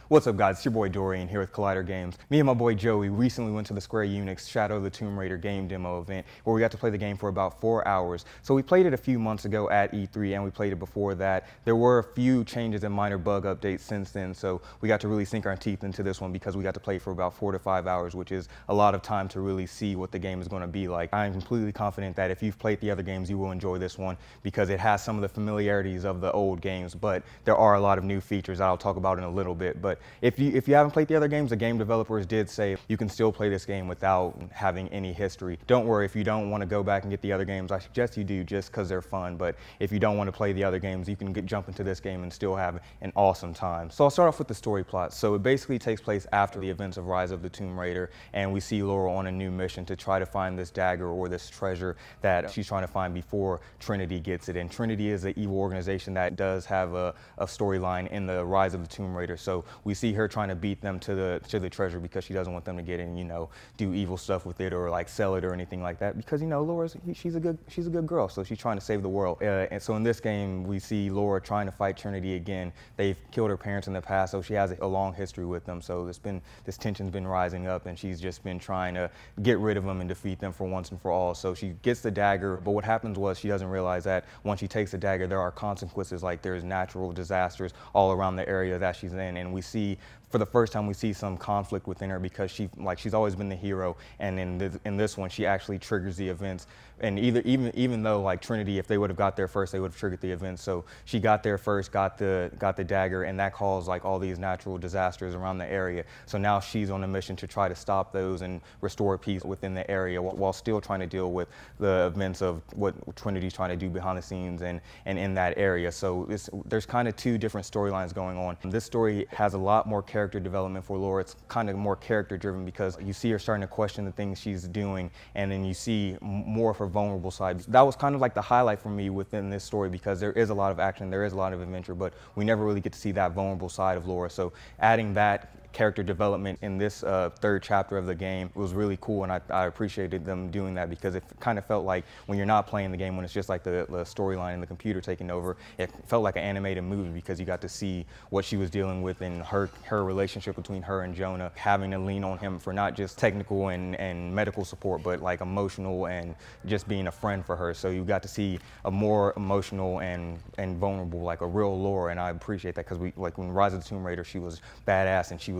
What's up, guys? It's your boy Dorian here with Collider Games. Me and my boy Joey recently went to the Square Enix Shadow of the Tomb Raider game demo event where we got to play the game for about 4 hours. So we played it a few months ago at E3 and we played it before that. There were a few changes and minor bug updates since then, so we got to really sink our teeth into this one because we got to play for about 4 to 5 hours, which is a lot of time to really see what the game is going to be like. I'm completely confident that if you've played the other games, you will enjoy this one because it has some of the familiarities of the old games, but there are a lot of new features that I'll talk about in a little bit. But if you haven't played the other games, the game developers did say you can still play this game without having any history. Don't worry if you don't want to go back and get the other games. I suggest you do just because they're fun. But if you don't want to play the other games, you can jump into this game and still have an awesome time. So I'll start off with the story plot. So it basically takes place after the events of Rise of the Tomb Raider, and we see Laura on a new mission to try to find this dagger or this treasure that she's trying to find before Trinity gets it. And Trinity is an evil organization that does have a storyline in the Rise of the Tomb Raider. So we see her trying to beat them to the treasure because she doesn't want them to get in, do evil stuff with it or like sell it or anything like that, because Laura's she's a good girl, so she's trying to save the world. And so in this game we see Laura trying to fight Trinity again. They've killed her parents in the past, so she has a long history with them. So this tension's been rising up, and she's just been trying to get rid of them and defeat them for once and for all. So she gets the dagger, but what happens was she doesn't realize that once she takes the dagger, there are consequences. Like there's natural disasters all around the area that she's in, and we see, for the first time, we see some conflict within her because she's always been the hero, and in this one she actually triggers the events. And even though like Trinity, if they would have got there first, they would have triggered the events. So she got there first, got the dagger, and that caused like all these natural disasters around the area. So now she's on a mission to try to stop those and restore peace within the area while still trying to deal with the events of what Trinity's trying to do behind the scenes and in that area. So there's kind of two different storylines going on. This story has a lot more character development for Laura. It's kind of more character driven because you see her starting to question the things she's doing, and then you see more of her vulnerable side. That was kind of like the highlight for me within this story because there is a lot of action, there is a lot of adventure, but we never really get to see that vulnerable side of Laura. So adding that character development in this third chapter of the game was really cool, and I appreciated them doing that because it kind of felt like when you're not playing the game, when it's just like the storyline and the computer taking over, it felt like an animated movie because you got to see what she was dealing with in her relationship between her and Jonah, having to lean on him for not just technical and medical support, but like emotional and just being a friend for her. So you got to see a more emotional and vulnerable, like a real Laura, and I appreciate that because when Rise of the Tomb Raider, she was badass and she was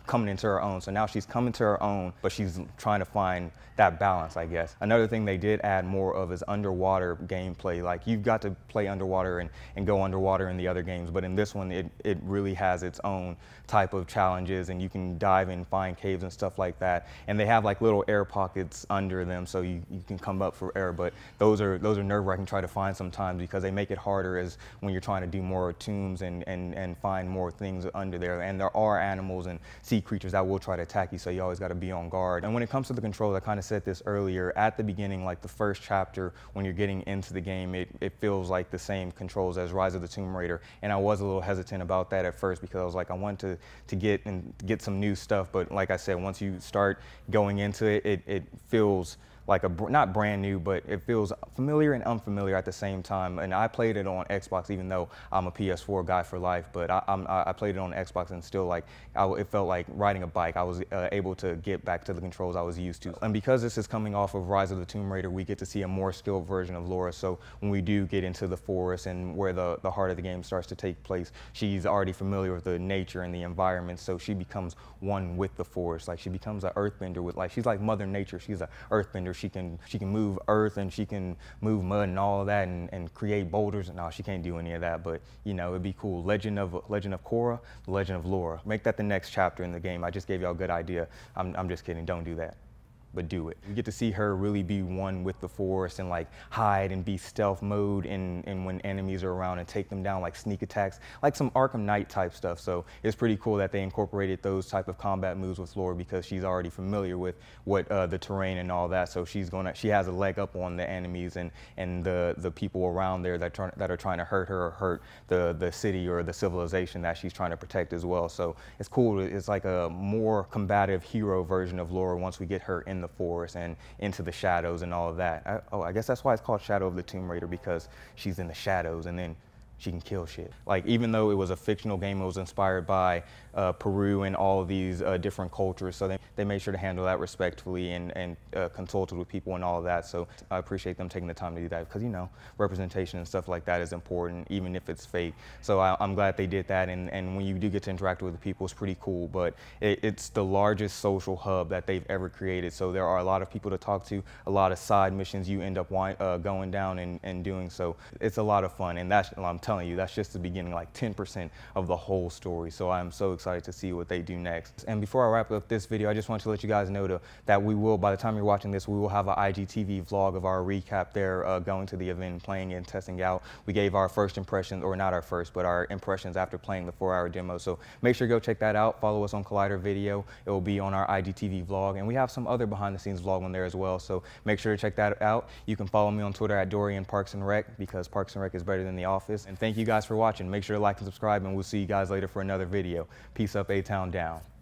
coming into her own. So now she's coming to her own, but she's trying to find that balance, I guess. Another thing they did add more of is underwater gameplay. Like you've got to play underwater and go underwater in the other games, but in this one it really has its own type of challenges, and you can dive and find caves and stuff like that. And they have like little air pockets under them, so you can come up for air, but those are nerve-wracking to try to find sometimes because they make it harder as when you're trying to do more tombs and find more things under there. And there are animals and sea creatures that will try to attack you, so you always got to be on guard. And when it comes to the controls, I kind of said this earlier, at the beginning, like the first chapter, when you're getting into the game, it feels like the same controls as Rise of the Tomb Raider, and I was a little hesitant about that at first because I was like, I want to get some new stuff, but like I said, once you start going into it, it feels like not brand new, but it feels familiar and unfamiliar at the same time. And I played it on Xbox, even though I'm a PS4 guy for life, but I played it on Xbox, and still it felt like riding a bike. I was able to get back to the controls I was used to. And because this is coming off of Rise of the Tomb Raider, we get to see a more skilled version of Laura. So when we do get into the forest and where the heart of the game starts to take place, she's already familiar with the nature and the environment, so she becomes one with the forest. Like she becomes an earthbender she's like Mother Nature. She's an earthbender. She can move earth, and she can move mud and all of that, and create boulders. No, she can't do any of that, but it'd be cool. Legend of Korra, Legend of Laura. Make that the next chapter in the game. I just gave y'all a good idea. I'm just kidding. Don't do that, but do it. You get to see her really be one with the forest and like hide and be stealth mode and when enemies are around and take them down, like sneak attacks, like some Arkham Knight type stuff. So it's pretty cool that they incorporated those type of combat moves with Laura because she's already familiar with what the terrain and all that. So she has a leg up on the enemies and the people around there that are trying to hurt her or hurt the city or the civilization that she's trying to protect as well. So it's cool. It's like a more combative hero version of Laura once we get her in the forest and into the shadows and all of that. I guess that's why it's called Shadow of the Tomb Raider, because she's in the shadows, and then she can kill shit. Like, even though it was a fictional game, it was inspired by Peru and all of these different cultures, so they made sure to handle that respectfully and consulted with people and all of that. So I appreciate them taking the time to do that, because, you know, representation and stuff like that is important, even if it's fake. So I'm glad they did that, and when you do get to interact with the people, it's pretty cool. But it's the largest social hub that they've ever created, so there are a lot of people to talk to, a lot of side missions you end up going down and doing. So it's a lot of fun, and I'm telling you, that's just the beginning, like 10% of the whole story. So I'm so excited to see what they do next. And before I wrap up this video, I just want to let you guys know that we will, by the time you're watching this, we will have an IGTV vlog of our recap there, going to the event, playing and testing out. We gave our first impressions, or not our first, but our impressions after playing the 4-hour demo. So make sure to go check that out. Follow us on Collider Video. It will be on our IGTV vlog, and we have some other behind the scenes vlog on there as well. So make sure to check that out. You can follow me on Twitter at Dorian Parks and Rec, because Parks and Rec is better than The Office. And thank you guys for watching. Make sure to like and subscribe, and we'll see you guys later for another video. Peace up, A-Town down.